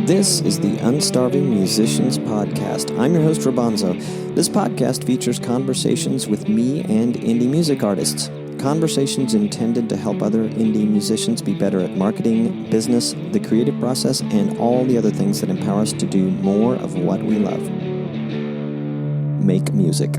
This is the Unstarving Musicians Podcast. I'm your host, Rabanzo. This podcast features conversations with me and indie music artists. Conversations intended to help other indie musicians be better at marketing, business, the creative process, and all the other things that empower us to do more of what we love. Make music.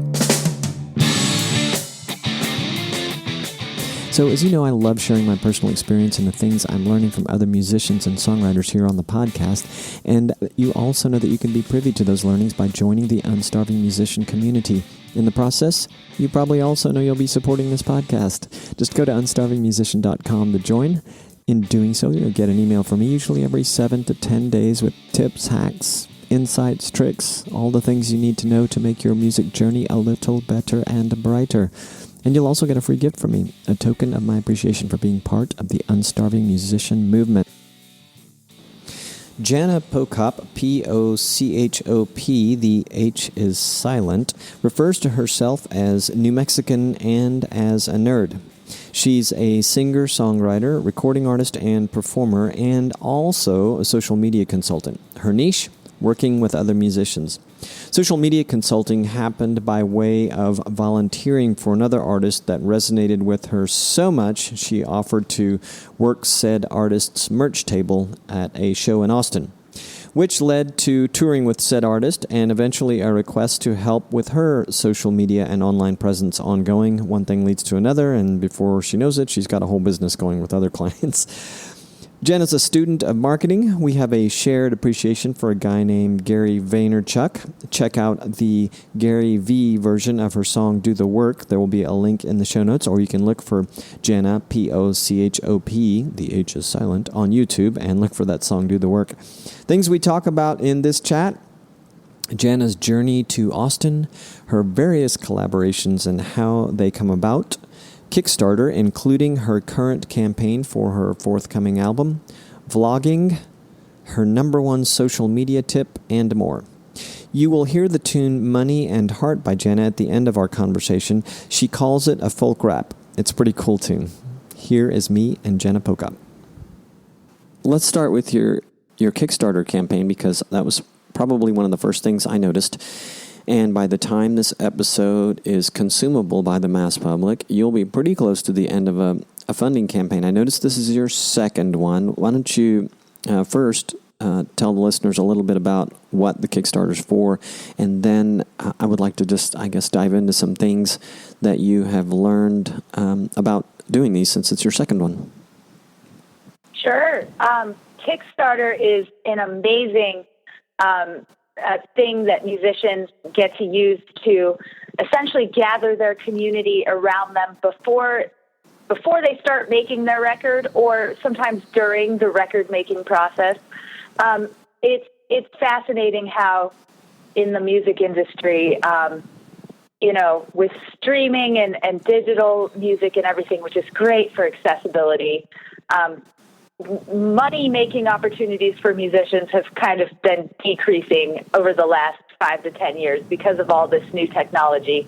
So, as you know, I love sharing my personal experience and the things I'm learning from other musicians and songwriters here on the podcast. And you also know that you can be privy to those learnings by joining the Unstarving Musician community. In the process, you probably also know you'll be supporting this podcast. Just go to unstarvingmusician.com to join. In doing so, you'll get an email from me usually every 7 to 10 days with tips, hacks, insights, tricks, all the things you need to know to make your music journey a little better and brighter. And you'll also get a free gift from me, a token of my appreciation for being part of the Unstarving Musician movement. Jana Pochop, P-O-C-H-O-P, the H is silent, refers to herself as New Mexican and as a nerd. She's a singer, songwriter, recording artist, and performer, and also a social media consultant. Her niche? Working with other musicians. Social media consulting happened by way of volunteering for another artist that resonated with her so much she offered to work said artist's merch table at a show in Austin, which led to touring with said artist and eventually a request to help with her social media and online presence ongoing. One thing leads to another, and before she knows it, she's got a whole business going with other clients. Jen is a student of marketing. We have a shared appreciation for a guy named Gary Vaynerchuk. Check out the Gary V version of her song, Do the Work. There will be a link in the show notes, or you can look for Jana, P-O-C-H-O-P, the H is silent, on YouTube, and look for that song, Do the Work. Things we talk about in this chat: Jana's journey to Austin, her various collaborations and how they come about, Kickstarter, including her current campaign for her forthcoming album, vlogging, her number one social media tip, and more. You will hear the tune Money and Heart by Jana at the end of our conversation. She calls it a folk rap. It's a pretty cool tune. Here is me and Jana Pochop. Let's start with your Kickstarter campaign, because that was probably one of the first things I noticed. And by the time this episode is consumable by the mass public, you'll be pretty close to the end of a funding campaign. I noticed this is your second one. Why don't you first tell the listeners a little bit about what the Kickstarter's for, and then I would like to just, dive into some things that you have learned about doing these since it's your second one. Sure. Kickstarter is an amazing a thing that musicians get to use to essentially gather their community around them before they start making their record, or sometimes during the record making process. It's fascinating how in the music industry, with streaming and digital music and everything, which is great for accessibility, money-making opportunities for musicians have kind of been decreasing over the last 5 to 10 years because of all this new technology.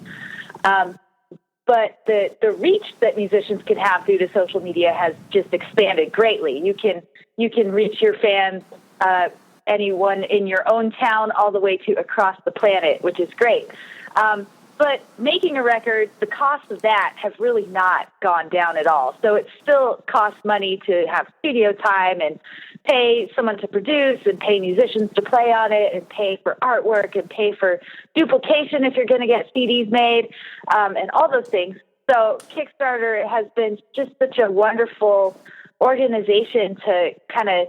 But the reach that musicians can have through the social media has just expanded greatly. You can reach your fans, anyone in your own town, all the way to across the planet, which is great. But making a record, the cost of that has really not gone down at all. So it still costs money to have studio time and pay someone to produce and pay musicians to play on it and pay for artwork and pay for duplication if you're going to get CDs made, and all those things. So Kickstarter has been just such a wonderful organization to kind of,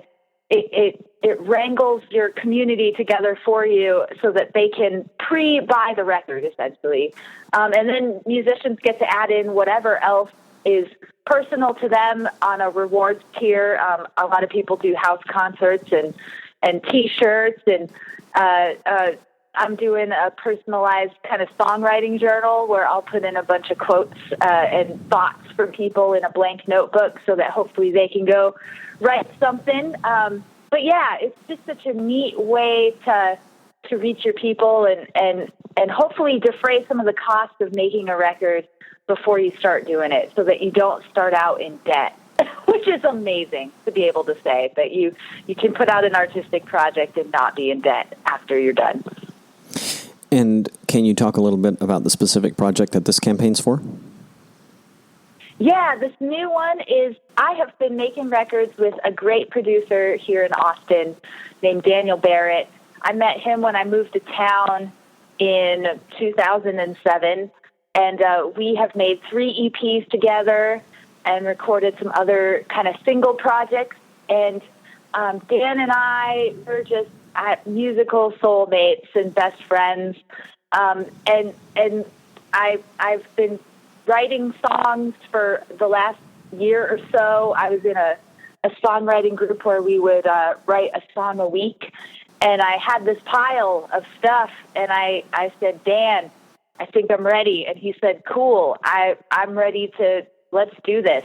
it wrangles your community together for you so that they can pre-buy the record, essentially. And then musicians get to add in whatever else is personal to them on a rewards tier. A lot of people do house concerts and T-shirts, and I'm doing a personalized kind of songwriting journal where I'll put in a bunch of quotes and thoughts for people in a blank notebook so that hopefully they can go write something. But yeah, it's just such a neat way to reach your people and hopefully defray some of the costs of making a record before you start doing it, so that you don't start out in debt. which is amazing to be able to say that you can put out an artistic project and not be in debt after you're done. And can you talk a little bit about the specific project that this campaign's for? Yeah, this new one is, I have been making records with a great producer here in Austin named Daniel Barrett. I met him when I moved to town in 2007, and we have made 3 EPs together and recorded some other kind of single projects. And Dan and I were just musical soulmates and best friends. And I've been writing songs for the last year or so. I was in a songwriting group where we would write a song a week. And I had this pile of stuff, and I said, Dan, I think I'm ready. And he said, cool, I'm ready to, let's do this.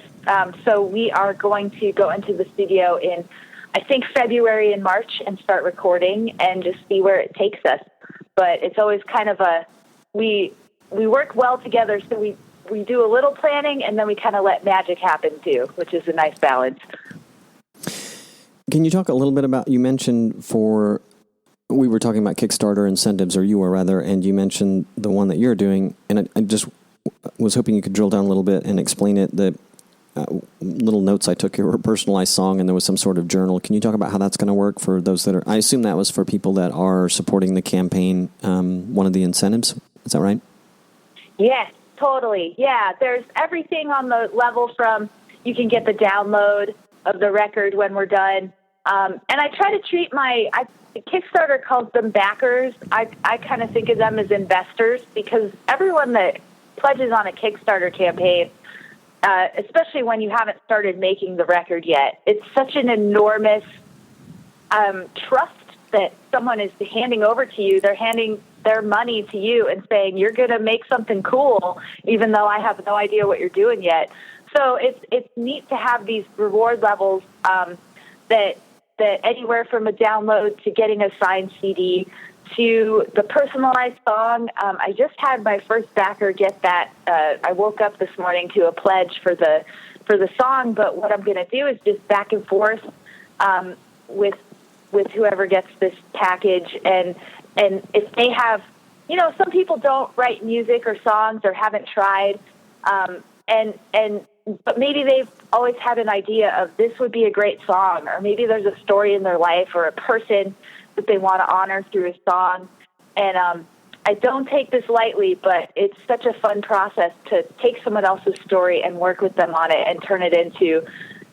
So we are going to go into the studio in, I think, February and March and start recording and just see where it takes us. But it's always kind of we work well together, so we do a little planning, and then we kind of let magic happen too, which is a nice balance. Can you talk a little bit about, you mentioned we were talking about Kickstarter incentives, or you were rather, and you mentioned the one that you're doing, and I just was hoping you could drill down a little bit and explain it. The little notes I took here were a personalized song, and there was some sort of journal. Can you talk about how that's going to work for those that are, I assume that was for people that are supporting the campaign, one of the incentives. Is that right? Yes, totally. Yeah, there's everything on the level from, you can get the download of the record when we're done. And I try to treat Kickstarter calls them backers. I kind of think of them as investors, because everyone that pledges on a Kickstarter campaign, especially when you haven't started making the record yet, it's such an enormous trust that someone is handing over to you. They're handing their money to you and saying, you're going to make something cool, even though I have no idea what you're doing yet. So it's neat to have these reward levels that anywhere from a download to getting a signed CD to the personalized song. I just had my first backer get that. I woke up this morning to a pledge for the song, but what I'm going to do is just back and forth with whoever gets this package, and if they have, some people don't write music or songs or haven't tried, but maybe they've always had an idea of this would be a great song, or maybe there's a story in their life or a person that they want to honor through a song. And I don't take this lightly, but it's such a fun process to take someone else's story and work with them on it and turn it into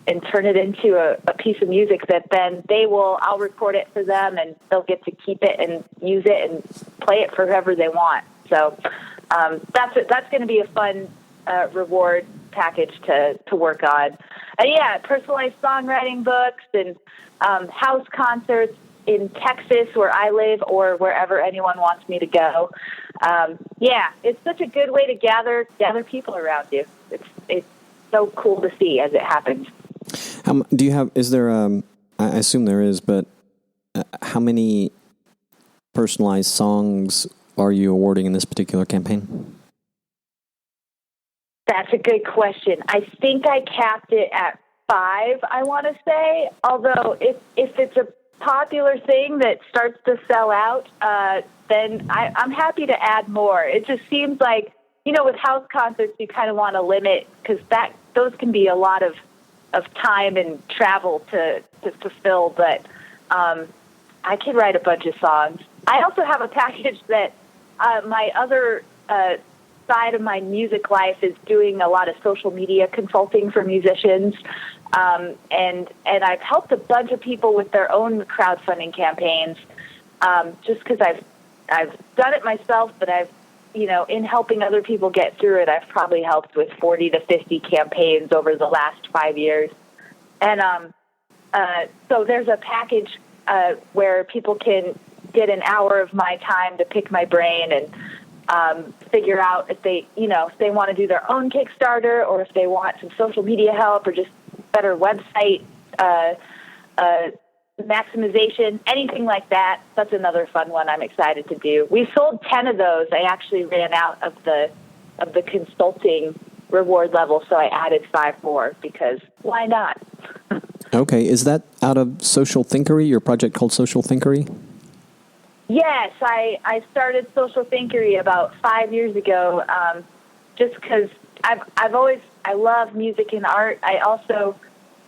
a piece of music that then I'll record it for them, and they'll get to keep it and use it and play it for whoever they want. So that's going to be a fun reward package to work on. And personalized songwriting books and house concerts in Texas where I live, or wherever anyone wants me to go. It's such a good way to gather people around you. It's so cool to see as it happens. I assume there is, but how many personalized songs are you awarding in this particular campaign? That's a good question. I think I capped it at 5, I want to say, although if it's a popular thing that starts to sell out, then I'm happy to add more. It just seems like, with house concerts, you kind of want to limit, because those can be a lot of time and travel to fulfill, but I could write a bunch of songs. I also have a package that my other side of my music life is doing a lot of social media consulting for musicians, and I've helped a bunch of people with their own crowdfunding campaigns, just because I've done it myself, but I've in helping other people get through it, I've probably helped with 40 to 50 campaigns over the last 5 years. And so there's a package where people can get an hour of my time to pick my brain and figure out if they want to do their own Kickstarter, or if they want some social media help, or just better website maximization, anything like that. That's another fun one I'm excited to do. We sold 10 of those. I actually ran out of the consulting reward level, so I added 5 more because why not? Okay, is that out of Social Thinkery, your project called Social Thinkery? Yes, I started Social Thinkery about 5 years ago, just because I love music and art. I also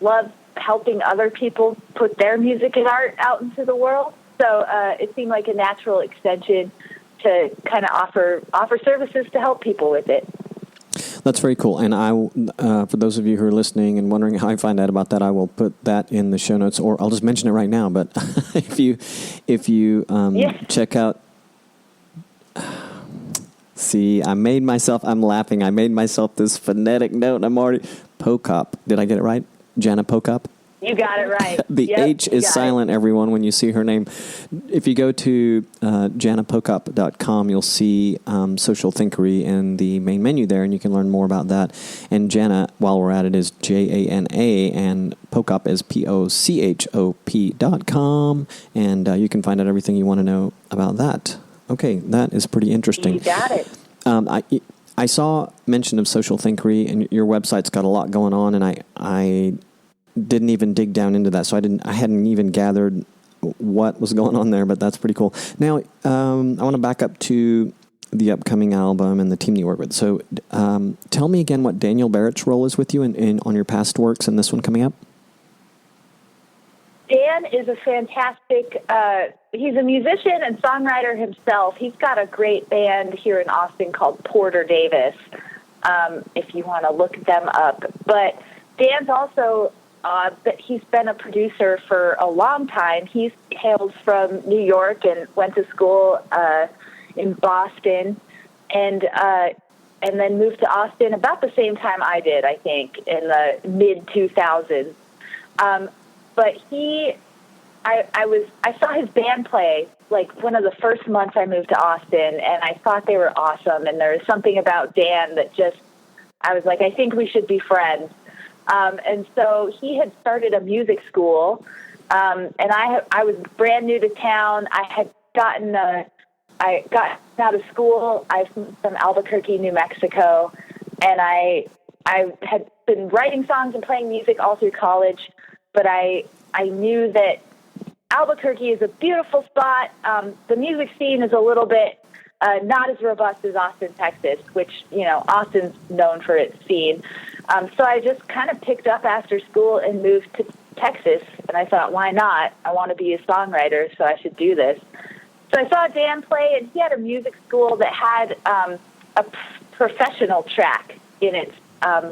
love helping other people put their music and art out into the world. So it seemed like a natural extension to kind of offer services to help people with it. That's very cool. And for those of you who are listening and wondering how I find out about that, I will put that in the show notes, or I'll just mention it right now. But if you check out, see, I'm laughing. I made myself this phonetic note. Pochop. Did I get it right? Jana Pochop? You got it right. The H is silent, everyone, when you see her name. If you go to janapochop.com, you'll see Social Thinkery in the main menu there, and you can learn more about that. And Jana, while we're at it, is Jana, and Pochop is Pochop.com. And you can find out everything you want to know about that. Okay, that is pretty interesting. You got it. I saw mention of Social Thinkery, and your website's got a lot going on, and I didn't even dig down into that, so I hadn't even gathered what was going on there, but that's pretty cool. Now, I want to back up to the upcoming album and the team you work with. So, tell me again what Daniel Barrett's role is with you on your past works and this one coming up. Dan is a fantastic, he's a musician and songwriter himself. He's got a great band here in Austin called Porter Davis, if you want to look them up. But Dan's also, but he's been a producer for a long time. He hails from New York and went to school in Boston, and then moved to Austin about the same time I did, I think, in the mid-2000s. But I saw his band play like one of the first months I moved to Austin, and I thought they were awesome. And there was something about Dan that I was like, I think we should be friends. And so he had started a music school, and I was brand new to town. I had gotten out of school. I'm from Albuquerque, New Mexico, and I had been writing songs and playing music all through college. But I knew that Albuquerque is a beautiful spot. The music scene is a little bit not as robust as Austin, Texas, which, Austin's known for its scene. So I just kind of picked up after school and moved to Texas. And I thought, why not? I want to be a songwriter, so I should do this. So I saw Dan play, and he had a music school that had a professional track in its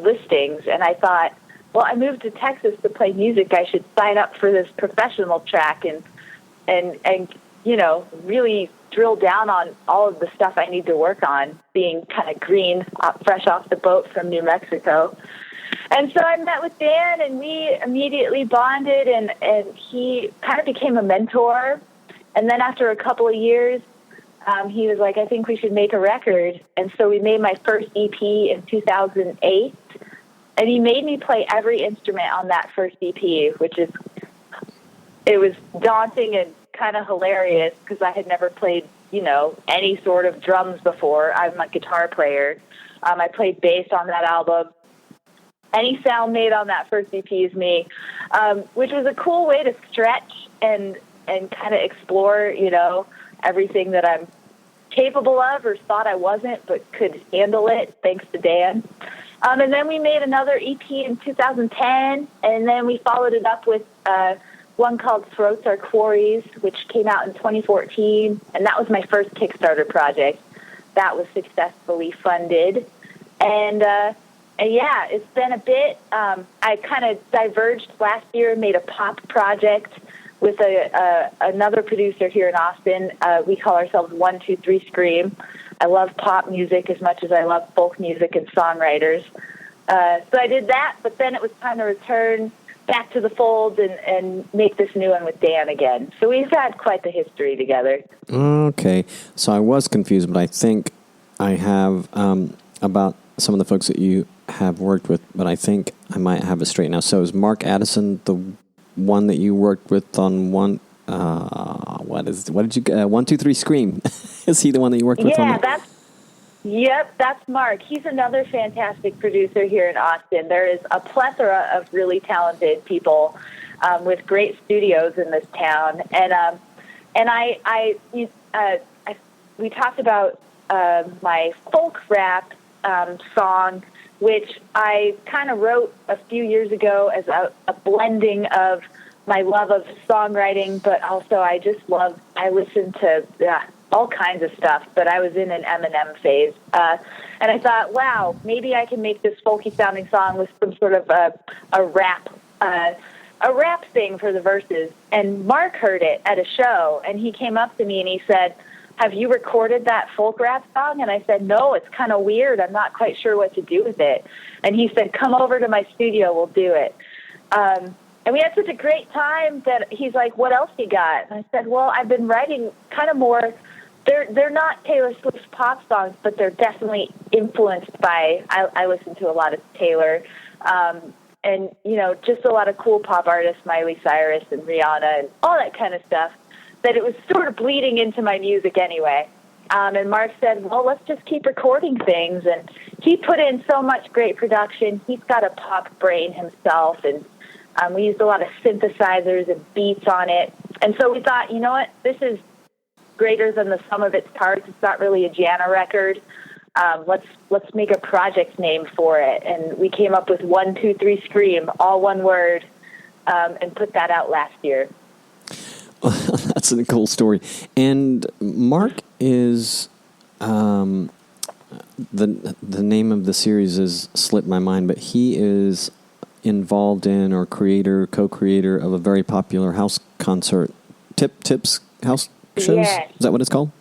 listings. And I thought, well, I moved to Texas to play music. I should sign up for this professional track and really drill down on all of the stuff I need to work on, being kind of green, fresh off the boat from New Mexico. And so I met with Dan, and we immediately bonded, and he kind of became a mentor. And then after a couple of years, he was like, I think we should make a record. And so we made my first EP in 2008. And he made me play every instrument on that first EP, it was daunting and kind of hilarious because I had never played, any sort of drums before. I'm a guitar player. I played bass on that album. Any sound made on that first EP is me, which was a cool way to stretch and kind of explore, everything that I'm capable of or thought I wasn't, but could handle it thanks to Dan. And then we made another EP in 2010, and then we followed it up with one called Throats Are Quarries, which came out in 2014, and that was my first Kickstarter project. That was successfully funded. And yeah, it's been a bit. I kind of diverged last year and made a pop project with another producer here in Austin. We call ourselves 123 Scream. I love pop music as much as I love folk music and songwriters. So I did that, but then it was time to return back to the fold and make this new one with Dan again. So we've had quite the history together. Okay. So I was confused, but I think I have about some of the folks that you have worked with, but I think I might have it straight now. So is Marc Addison the one that you worked with on one... what did you 123 Scream? Is he the one that you worked with on that? Yep, that's Marc. He's another fantastic producer here in Austin. There is a plethora of really talented people with great studios in this town, we talked about my folk rap song, which I kind of wrote a few years ago as a blending of my love of songwriting, but also I listen to all kinds of stuff, but I was in an Eminem phase. And I thought, wow, maybe I can make this folky sounding song with some sort of a rap thing for the verses. And Marc heard it at a show, and he came up to me and he said, have you recorded that folk rap song? And I said, no, it's kind of weird. I'm not quite sure what to do with it. And he said, come over to my studio, we'll do it. And we had such a great time that he's like, what else you got? And I said, well, I've been writing kind of more, they're not Taylor Swift pop songs, but they're definitely influenced by, I listen to a lot of Taylor, and, you know, just a lot of cool pop artists, Miley Cyrus and Rihanna and all that kind of stuff, that it was sort of bleeding into my music anyway. And Marc said, well, let's just keep recording things. And he put in so much great production. He's got a pop brain himself, and we used a lot of synthesizers and beats on it. And so we thought, you know what, this is greater than the sum of its parts. It's not really a Jana record. Let's make a project name for it. And we came up with 1, 2, 3 Scream, all one word, and put that out last year. That's a cool story. And Marc is the name of the series has slipped my mind, but he is involved in or co-creator of a very popular house concert, Tips House Shows. Yes. Is that what it's called?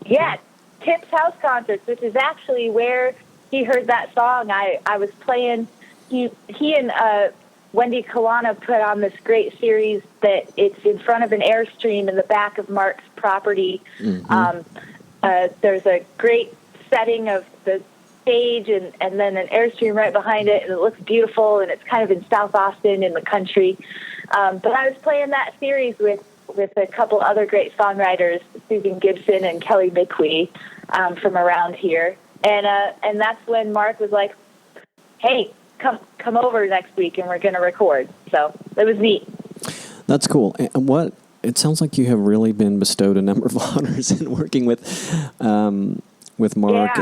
Yes, Tips House Concerts, which is actually where he heard that song. I was playing. He and Wendy Kalana put on this great series that it's in front of an Airstream in the back of Marc's property. Mm-hmm. There's a great setting of the stage and then an Airstream right behind it, and it looks beautiful, and it's kind of in South Austin in the country. But I was playing that series with a couple other great songwriters, Susan Gibson and Kelly McQuee, from around here. And that's when Marc was like, hey, come over next week and we're going to record. So it was neat. That's cool. And it sounds like you have really been bestowed a number of honors in working with Marc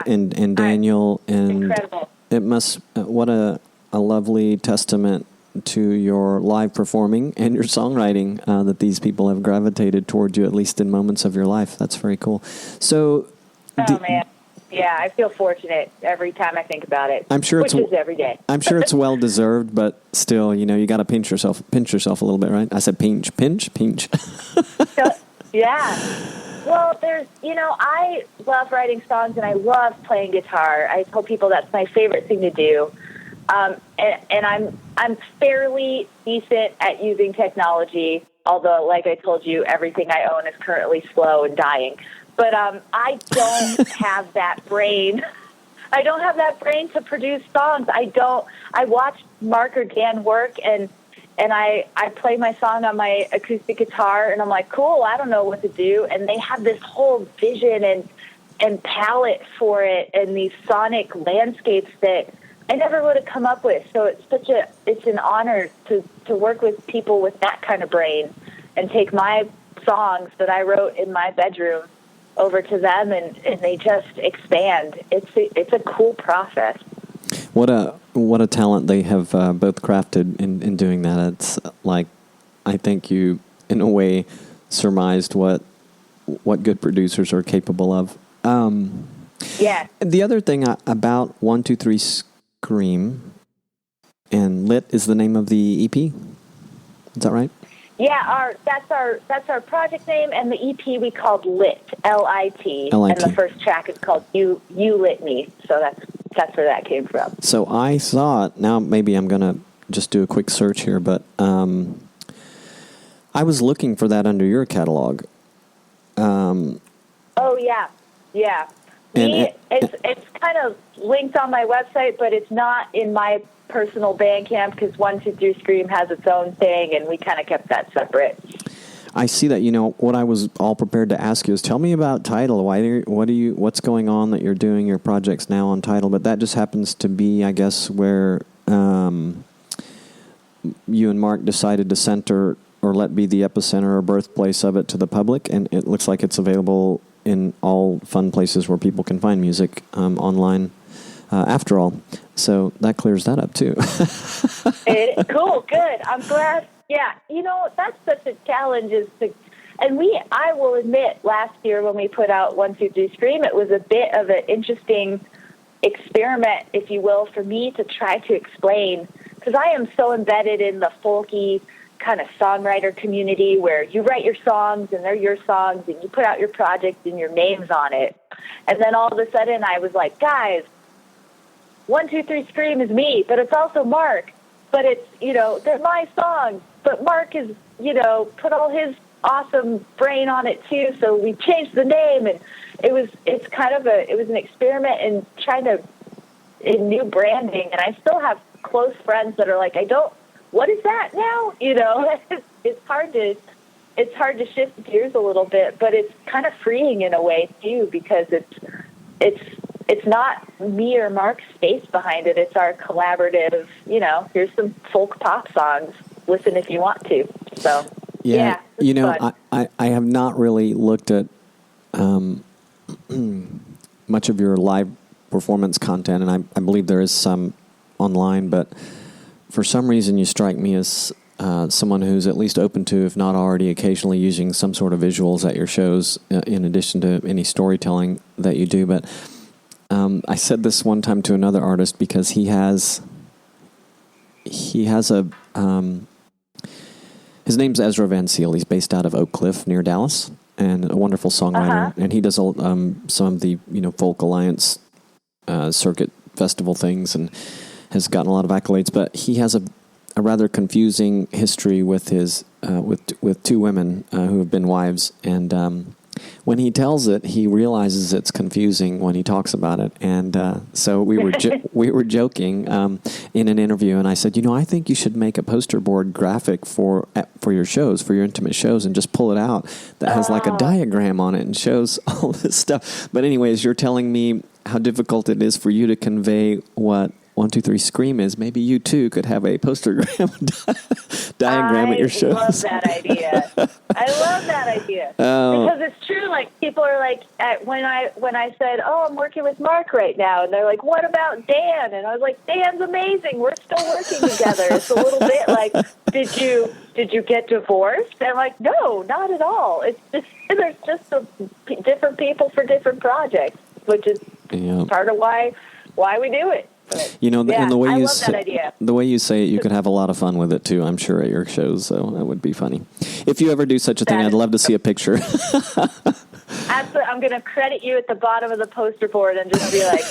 and Daniel. And incredible. It must, what a lovely testament to your live performing and your songwriting that these people have gravitated towards you, at least in moments of your life. That's very cool. So, man. Yeah, I feel fortunate every time I think about it. I'm sure which is every day. I'm sure it's well deserved, but still, you know, you got to pinch yourself a little bit, right? I said pinch. So, yeah. Well, I love writing songs and I love playing guitar. I tell people that's my favorite thing to do. And I'm fairly decent at using technology, although, like I told you, everything I own is currently slow and dying. But I don't have that brain. I don't have that brain to produce songs. I watch Marc or Dan work, and I play my song on my acoustic guitar, and I'm like, cool, I don't know what to do. And they have this whole vision and palette for it, and these sonic landscapes that I never would have come up with. So it's an honor to work with people with that kind of brain and take my songs that I wrote in my bedroom over to them, and they just expand. It's a cool process. What a talent they have both crafted in doing that. It's like, I think you, in a way, surmised what good producers are capable of. Yeah. The other thing about 1, 2, 3 Scream and Lit is the name of the EP. Is that right? Yeah, that's our project name, and the EP we called Lit, L-I-T, and the first track is called You Lit Me. So that's where that came from. So I thought, now maybe I'm gonna just do a quick search here, but I was looking for that under your catalog. Oh yeah. It's kind of linked on my website, but it's not in my personal Bandcamp because 1, 2, 3 Scream has its own thing, and we kind of kept that separate. I see that. What I was all prepared to ask you is, tell me about Tidal. What's going on that you're doing your projects now on Tidal? But that just happens to be, I guess, where you and Marc decided to center or let be the epicenter or birthplace of it to the public, and it looks like it's available in all fun places where people can find music online. After all, so that clears that up too. Cool, good. I'm glad. Yeah, that's such a challenge. I will admit, last year when we put out 1, 2, 3 Scream, it was a bit of an interesting experiment, if you will, for me to try to explain, because I am so embedded in the folky kind of songwriter community where you write your songs and they're your songs and you put out your project and your name's on it. And then all of a sudden I was like, guys, 1, 2, 3 Scream is me, but it's also Marc. But it's, they're my songs. But Marc has, put all his awesome brain on it too. So we changed the name, and it was an experiment in new branding. And I still have close friends that are like, what is that now? It's hard to shift gears a little bit, but it's kind of freeing in a way too, because it's not me or Marc's face behind it. It's our collaborative, here's some folk pop songs. Listen if you want to. So, yeah I have not really looked at much of your live performance content, and I believe there is some online, but for some reason you strike me as someone who's at least open to, if not already occasionally using some sort of visuals at your shows, in addition to any storytelling that you do. But I said this one time to another artist, because he has a his name's Ezra Van Seal. He's based out of Oak Cliff near Dallas, and a wonderful songwriter. And he does some of the Folk Alliance circuit festival things, and has gotten a lot of accolades. But he has a rather confusing history with his with 2 women who have been wives, and when he tells it, he realizes it's confusing when he talks about it. And so we were joking in an interview, and I said, I think you should make a poster board graphic for your shows, for your intimate shows, and just pull it out that has like a diagram on it and shows all this stuff. But anyways, you're telling me how difficult it is for you to convey what 1, 2, 3 Scream is. Maybe you too could have a postergram diagram at your shows. I love that idea. Because it's true. Like, people are like, when I said, I'm working with Marc right now, and they're like, what about Dan? And I was like, Dan's amazing. We're still working together. It's a little bit like, did you get divorced? And I'm like, no, not at all. It's just, there's just different people for different projects, which is part of why we do it. But, and the way I you love that idea. The way you say it, you could have a lot of fun with it too, I'm sure, at your shows. So that would be funny. If you ever do such a thing, I'd love to see a picture. Absolutely. I'm going to credit you at the bottom of the poster board and just be like,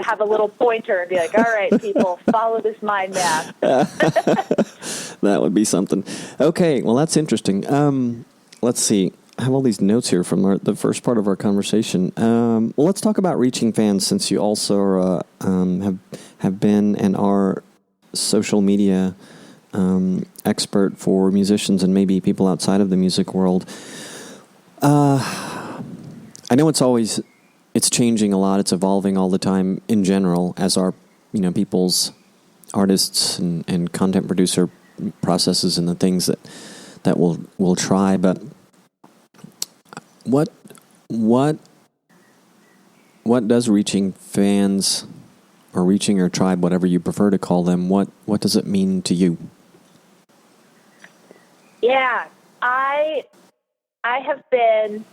have a little pointer and be like, all right, people, follow this mind map. That would be something. Okay, well, that's interesting. Let's see. I have all these notes here from the first part of our conversation. Well, let's talk about reaching fans, since you also have been and are social media expert for musicians and maybe people outside of the music world. I know it's changing a lot. It's evolving all the time in general, as our people's artists and content producer processes and the things that we'll try, but. What does reaching fans, or reaching your tribe, whatever you prefer to call them, what does it mean to you? Yeah, I have been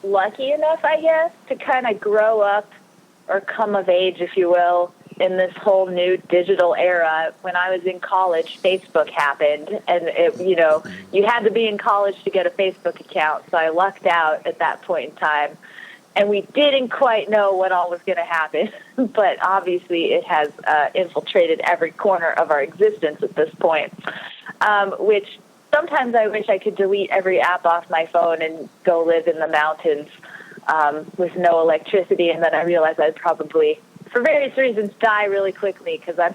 lucky enough, I guess, to kind of grow up or come of age, if you will, in this whole new digital era. When I was in college, Facebook happened, and you had to be in college to get a Facebook account. So I lucked out at that point in time, and we didn't quite know what all was going to happen, but obviously it has infiltrated every corner of our existence at this point. Which sometimes I wish I could delete every app off my phone and go live in the mountains with no electricity, and then I realized I'd probably, for various reasons, die really quickly, because I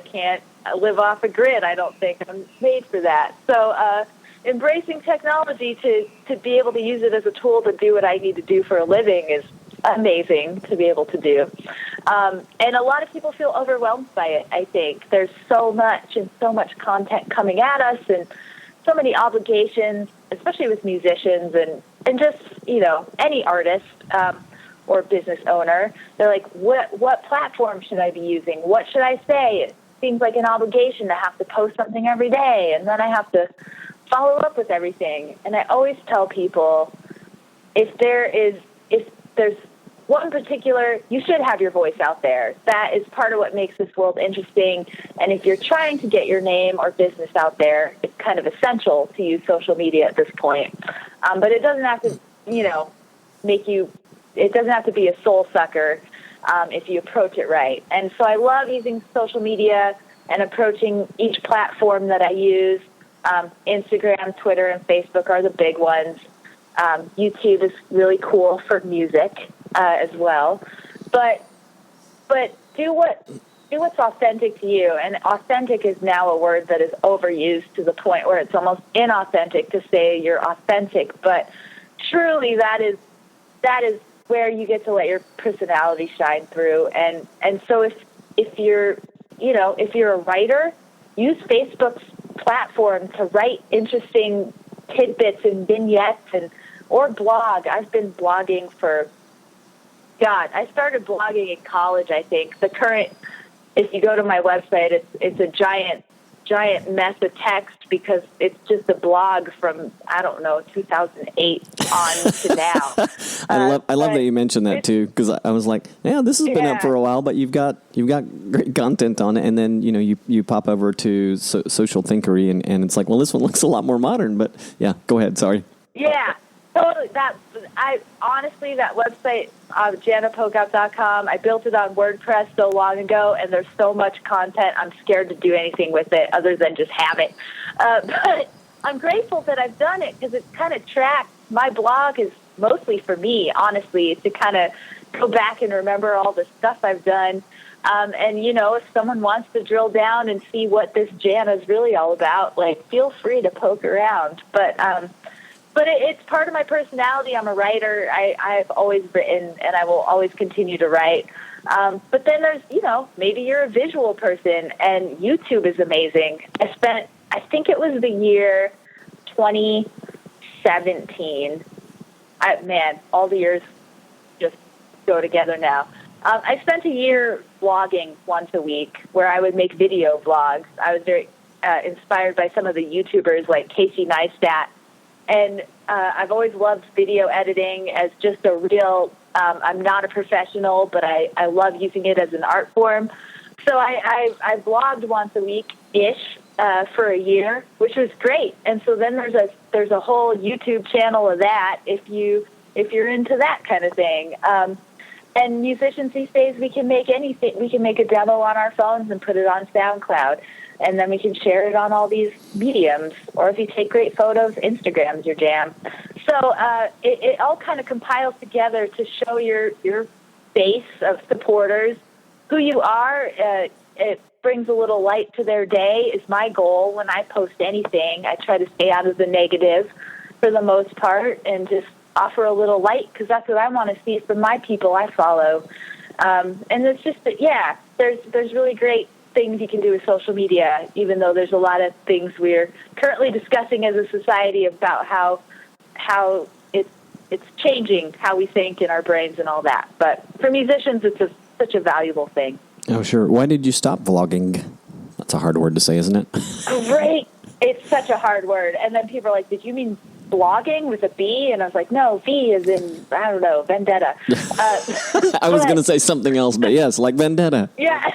can't live off a grid. I don't think I'm made for that. So embracing technology to be able to use it as a tool to do what I need to do for a living is amazing to be able to do. And a lot of people feel overwhelmed by it, I think. There's so much and so much content coming at us and so many obligations, especially with musicians and just, any artist or business owner. They're like, what platform should I be using? What should I say? It seems like an obligation to have to post something every day, and then I have to follow up with everything. And I always tell people, if there's one particular, you should have your voice out there. That is part of what makes this world interesting. And if you're trying to get your name or business out there, it's kind of essential to use social media at this point. But it doesn't have to, it doesn't have to be a soul sucker if you approach it right. And so I love using social media and approaching each platform that I use. Instagram, Twitter, and Facebook are the big ones. YouTube is really cool for music as well. But do what's authentic to you. And authentic is now a word that is overused to the point where it's almost inauthentic to say you're authentic. But truly, that is where you get to let your personality shine through. And so if you're a writer, use Facebook's platform to write interesting tidbits and vignettes or blog. I've been blogging I started blogging in college, I think. If you go to my website, it's a giant mess of text because it's just a blog from, 2008 on to now. I love that you mentioned that too, because I was like, yeah, this has been up for a while, but you've got great content on it, and then you pop over to Social Thinkery, and it's like, well, this one looks a lot more modern, but yeah, go ahead, sorry. Yeah, totally. That website, JanaPochop.com, I built it on WordPress so long ago, and there's so much content, I'm scared to do anything with it other than just have it. But I'm grateful that I've done it because it's kind of tracked. My blog is mostly for me, honestly, to kind of go back and remember all the stuff I've done. And, if someone wants to drill down and see what this Jana is really all about, feel free to poke around. But it's part of my personality. I'm a writer. I've always written, and I will always continue to write. But then there's, maybe you're a visual person, and YouTube is amazing. I think it was the year 2017. All the years just go together now. I spent a year vlogging once a week where I would make video vlogs. I was very inspired by some of the YouTubers like Casey Neistat. And I've always loved video editing as just a real, I'm not a professional, but I love using it as an art form. So I vlogged once a week-ish for a year, which was great. And so then there's a whole YouTube channel of that if you're into that kind of thing. And musicians these days, we can make anything. We can make a demo on our phones and put it on SoundCloud. And then we can share it on all these mediums. Or if you take great photos, Instagram's your jam. So it all kind of compiles together to show your base of supporters who you are. It brings a little light to their day is my goal when I post anything. I try to stay out of the negative for the most part and just offer a little light because that's what I want to see from my people I follow. And it's just that, there's really great things you can do with social media, even though there's a lot of things we're currently discussing as a society about how it's changing how we think in our brains and all that. But for musicians, it's such a valuable thing. Oh, sure. Why did you stop vlogging? That's a hard word to say, isn't it? Great. It's such a hard word. And then people are like, did you mean blogging with a B? And I was like, no, V is in, I don't know, vendetta. I was going to say something else, but yes, like vendetta. Yeah.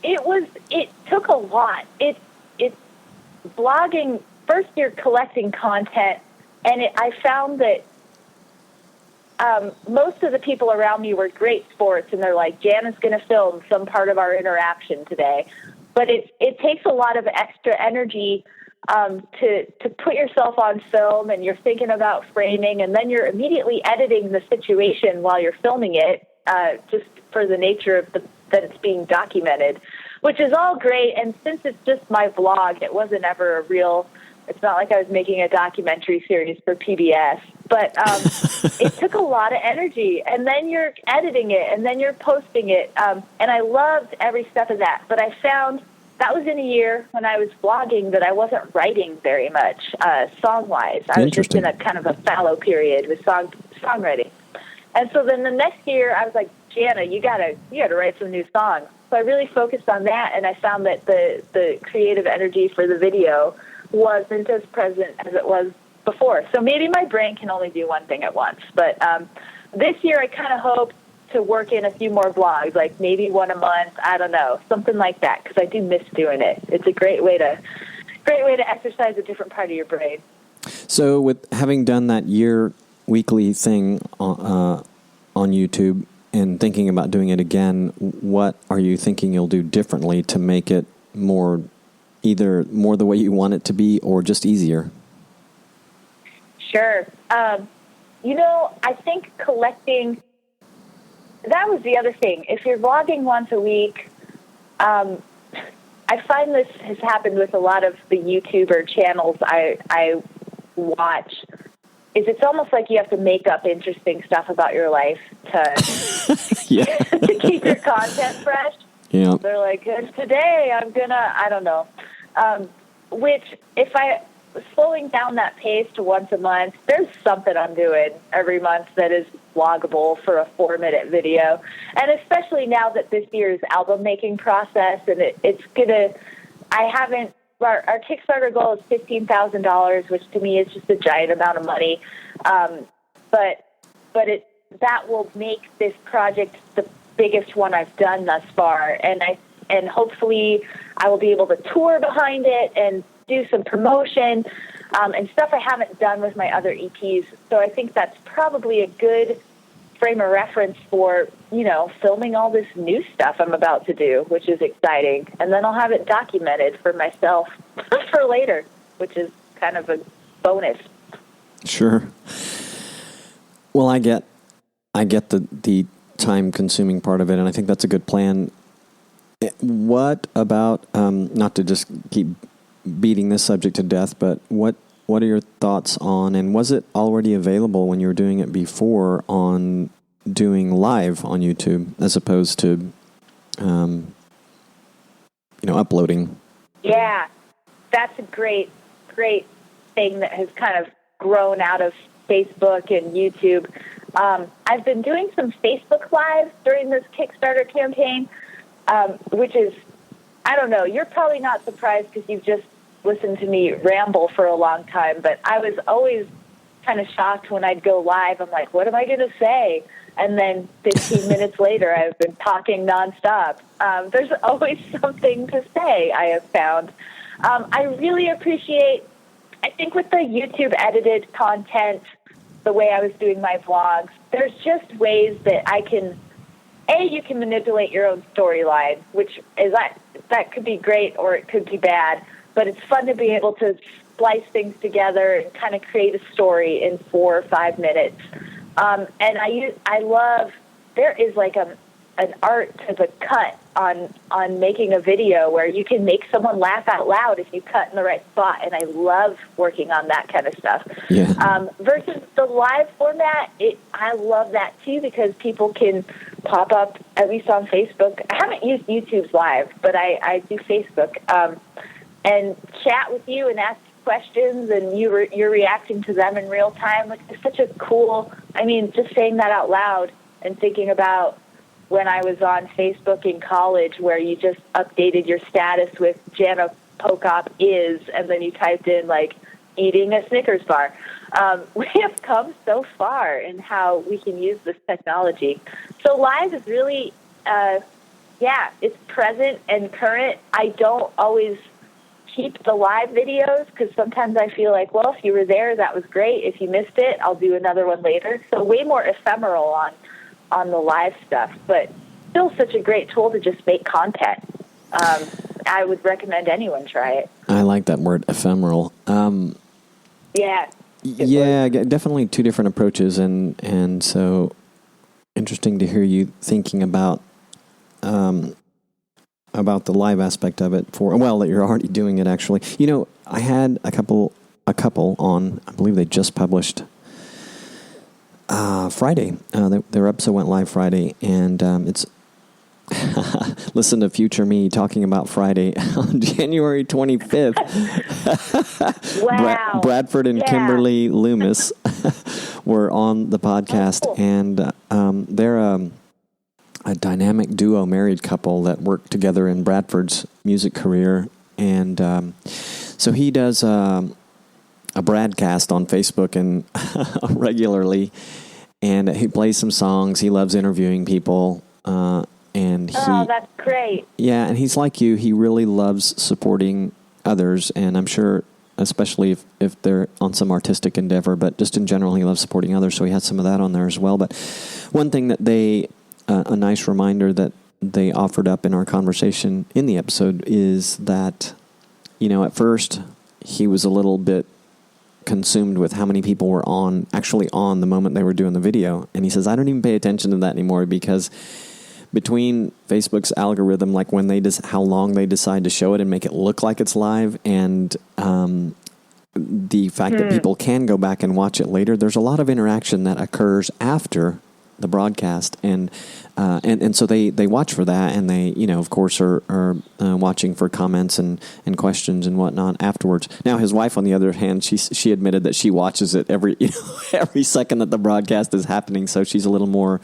It took a lot. It's blogging. First, you're collecting content, and I found that most of the people around me were great sports, and they're like, Jana's going to film some part of our interaction today. But it takes a lot of extra energy to put yourself on film, and you're thinking about framing, and then you're immediately editing the situation while you're filming it, just for the nature of that it's being documented. which is all great. And since it's just my vlog, it wasn't ever it's not like I was making a documentary series for PBS, but it took a lot of energy. And then you're editing it, and then you're posting it. And I loved every step of that. But I found that was in a year when I was vlogging that I wasn't writing very much song-wise. I was just in a kind of a fallow period with songwriting. And so then the next year, I was like, Jana, you gotta write some new songs. So I really focused on that, and I found that the creative energy for the video wasn't as present as it was before. So maybe my brain can only do one thing at once. But this year, I kind of hope to work in a few more vlogs, like maybe one a month. I don't know, something like that, because I do miss doing it. It's a great way to exercise a different part of your brain. So, with having done that weekly thing on YouTube and thinking about doing it again, what are you thinking you'll do differently to make it either more the way you want it to be or just easier? Sure. I think collecting. That was the other thing. If you're vlogging once a week, I find this has happened with a lot of the YouTuber channels I watch, is it's almost like you have to make up interesting stuff about your life to keep your content fresh. Yeah. They're like, today I'm I don't know. Which, if I slowing down that pace to once a month, there's something I'm doing every month that is vloggable for a 4-minute video. And especially now that this year's album making process, and our Kickstarter goal is $15,000, which to me is just a giant amount of money. But that will make this project the biggest one I've done thus far. And hopefully I will be able to tour behind it and do some promotion, and stuff I haven't done with my other EPs. So I think that's probably a good frame of reference for, filming all this new stuff I'm about to do, which is exciting. And then I'll have it documented for myself for later, which is kind of a bonus. Sure. Well, I get the time-consuming part of it, and I think that's a good plan. What about, not to just keep beating this subject to death, but what are your thoughts on, and was it already available when you were doing it before, on doing live on YouTube as opposed to, uploading? Yeah, that's a great thing that has kind of grown out of Facebook and YouTube. I've been doing some Facebook Lives during this Kickstarter campaign, which is, I don't know, you're probably not surprised because you've just listened to me ramble for a long time, but I was always kind of shocked when I'd go live. I'm like, what am I going to say? And then 15 minutes later, I've been talking nonstop. There's always something to say, I have found. I really appreciate, I think with the YouTube edited content, the way I was doing my vlogs, there's just ways that you can manipulate your own storyline, which is that could be great or it could be bad, but it's fun to be able to splice things together and kind of create a story in 4 or 5 minutes. And I love, there is like an art to the cut on making a video where you can make someone laugh out loud if you cut in the right spot, and I love working on that kind of stuff. Yeah. Versus the live format, I love that too, because people can pop up, at least on Facebook. I haven't used YouTube's live, but I do Facebook, and chat with you and ask questions, and you're reacting to them in real time. Like, it's such a cool, just saying that out loud and thinking about when I was on Facebook in college, where you just updated your status with Jana Pochop is, and then you typed in, like, eating a Snickers bar. We have come so far in how we can use this technology. So live is really, it's present and current. I don't always keep the live videos, because sometimes I feel like, well, if you were there, that was great. If you missed it, I'll do another one later. So way more ephemeral on the live stuff, but still such a great tool to just make content. I would recommend anyone try it. I like that word, ephemeral. Yeah, definitely two different approaches, and so interesting to hear you thinking about about the live aspect of it that you're already doing it actually. I had a couple on, I believe they just published Friday. Their episode went live Friday, and it's listen to future me talking about Friday on January 25th. Wow. Bradford and Kimberly Loomis were on the podcast, and they're a dynamic duo, married couple that work together in Bradford's music career. And so he does a broadcast on Facebook and regularly, and he plays some songs. He loves interviewing people. That's great. Yeah, and he's like you. He really loves supporting others, and I'm sure, especially if they're on some artistic endeavor, but just in general, he loves supporting others, so he has some of that on there as well. But one thing that a nice reminder that they offered up in our conversation in the episode is that, at first, he was a little bit consumed with how many people were actually on the moment they were doing the video. And he says, I don't even pay attention to that anymore, because between Facebook's algorithm, like how long they decide to show it and make it look like it's live, and the fact that people can go back and watch it later, there's a lot of interaction that occurs after the broadcast, and so they watch for that, and they of course are watching for comments and questions and whatnot afterwards. Now his wife, on the other hand, she admitted that she watches it every every second that the broadcast is happening, so she's a little more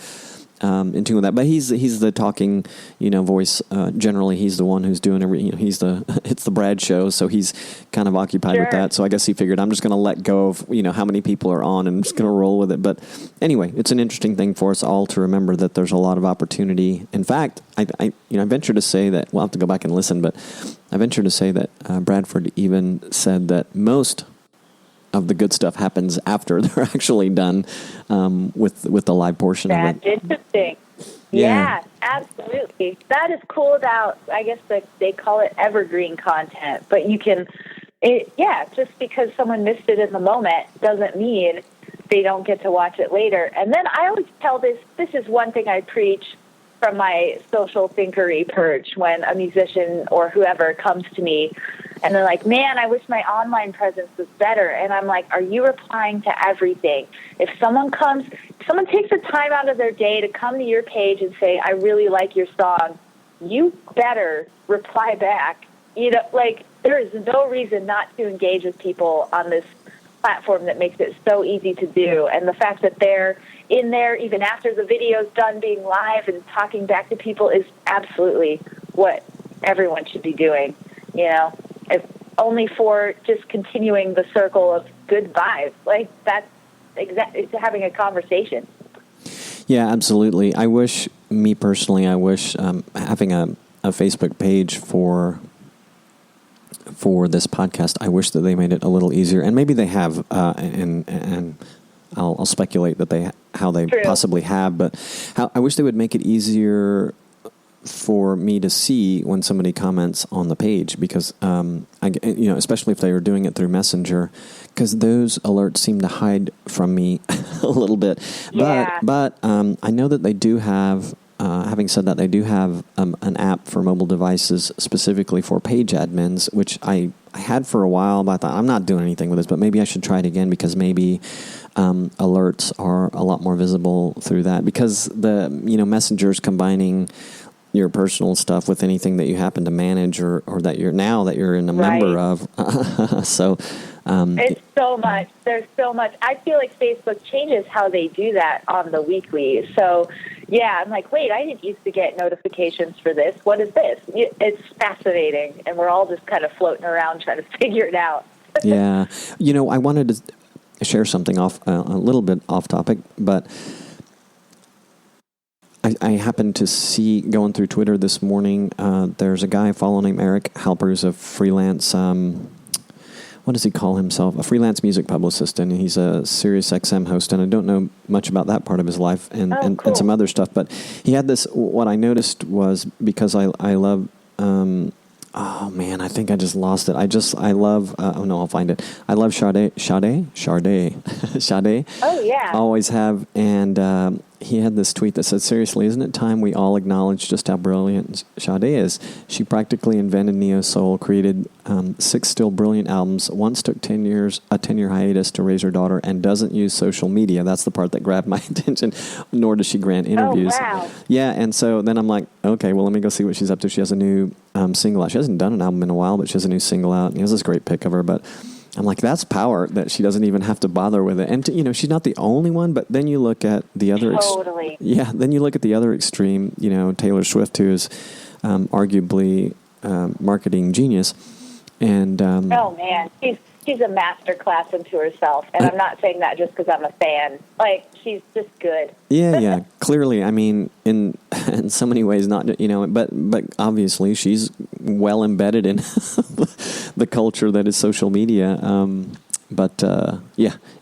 in tune with that. But he's the talking voice. Generally, he's the one who's doing it's the Brad show, so he's kind of occupied with that. So I guess he figured, I'm just going to let go of how many people are on, and I'm just going to roll with it. But anyway, it's an interesting thing for us all to remember that there's a lot of opportunity. In fact, I venture to say that we'll have to go back and listen, but I venture to say that Bradford even said that most of the good stuff happens after they're actually done with the live portion of it. That's interesting. Yeah, absolutely. That is cool about, I guess they call it evergreen content, but you can, just because someone missed it in the moment doesn't mean they don't get to watch it later. And then I always tell this is one thing I preach from my social thinkery purge when a musician or whoever comes to me and they're like, man, I wish my online presence was better. And I'm like, are you replying to everything? If someone takes the time out of their day to come to your page and say, I really like your song, you better reply back. There is no reason not to engage with people on this platform that makes it so easy to do. And the fact that they're in there even after the video's done being live and talking back to people is absolutely what everyone should be doing, if only for just continuing the circle of good vibes. That's it's having a conversation. Yeah, absolutely. I wish having a Facebook page for this podcast, I wish that they made it a little easier, and maybe they have, and I'll speculate that how they True. Possibly have, but I wish they would make it easier for me to see when somebody comments on the page, because especially if they were doing it through Messenger, because those alerts seem to hide from me a little bit. Yeah. But I know that they do have. Having said that, they do have an app for mobile devices specifically for page admins, which I had for a while, but I thought, I'm not doing anything with this, but maybe I should try it again, because maybe alerts are a lot more visible through that, because the Messenger's combining your personal stuff with anything that you happen to manage or that you're in a member of. So it's so much. There's so much. I feel like Facebook changes how they do that on the weekly. So yeah, I'm like, wait, I didn't used to get notifications for this. What is this? It's fascinating, and we're all just kind of floating around trying to figure it out. Yeah, I wanted to share something a little bit off topic, but I happened to see, going through Twitter this morning, there's a guy following named Eric Halper, who's a freelance, what does he call himself? A freelance music publicist, and he's a Sirius XM host, and I don't know much about that part of his life and some other stuff, but he had this, what I noticed was, because I love, oh man, I think I just lost it. I love, I'll find it. I love Sade. Sade? Sade. Oh yeah. Always have, and he had this tweet that said, "Seriously, isn't it time we all acknowledge just how brilliant Sade is? She practically invented neo soul, created 6 still brilliant albums, once took a 10-year hiatus to raise her daughter, and doesn't use social media." That's the part that grabbed my attention. Nor does she grant interviews. Oh, wow. Yeah, and so then I'm like, okay, well, let me go see what she's up to. She has a new single out. She hasn't done an album in a while, but she has a new single out. And he has this great pic of her, but I'm like, that's power that she doesn't even have to bother with it. And, she's not the only one, but then you look at the other... Totally. Then you look at the other extreme, Taylor Swift, who is arguably marketing genius. And oh, man. She's a master class into herself. And I'm not saying that just because I'm a fan. Like, she's just good. Yeah, clearly. I mean, in so many ways, not, but obviously she's well embedded in the culture that is social media.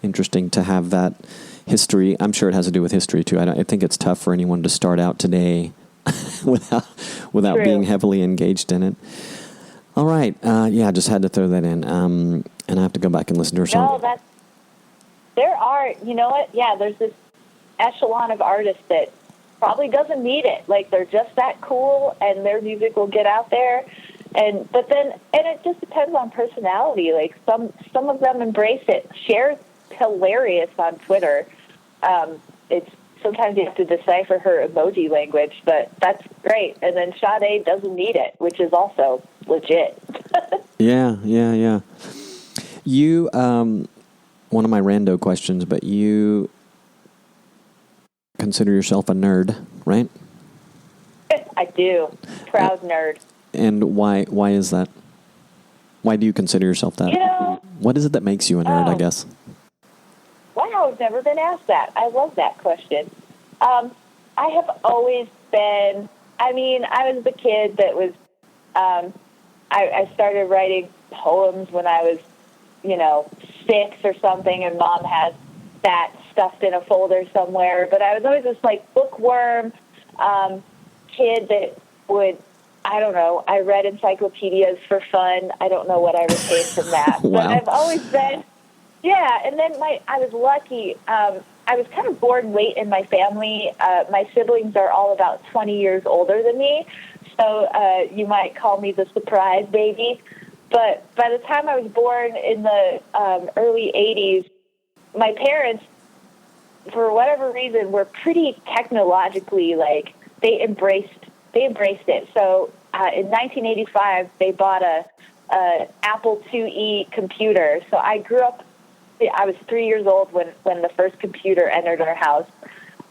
Interesting to have that history. I'm sure it has to do with history too. I think it's tough for anyone to start out today without being heavily engaged in it. All right. I just had to throw that in. And I have to go back and listen to her song. No, there are, you know what? Yeah, there's this echelon of artists that probably doesn't need it. Like, they're just that cool, and their music will get out there. And it just depends on personality. Like, some of them embrace it. Cher's hilarious on Twitter. It's sometimes you have to decipher her emoji language, but that's great. And then Sade doesn't need it, which is also legit. Yeah. You, one of my rando questions, but you consider yourself a nerd, right? I do. Proud nerd. And why is that? Why do you consider yourself that? What is it that makes you a nerd, I guess? Wow, I've never been asked that. I love that question. I have always been, I was the kid that was, I started writing poems when I was, 6 or something, and Mom has that stuffed in a folder somewhere. But I was always this, bookworm kid that would, I don't know, I read encyclopedias for fun. I don't know what I retained from that. Wow. But I've always been, and then I was lucky. I was kind of born late in my family. My siblings are all about 20 years older than me, so you might call me the surprise baby. But by the time I was born in the early 80s, my parents, for whatever reason, were pretty technologically, they embraced it. So in 1985, they bought a Apple IIe computer. So I grew up, I was 3 years old when the first computer entered our house.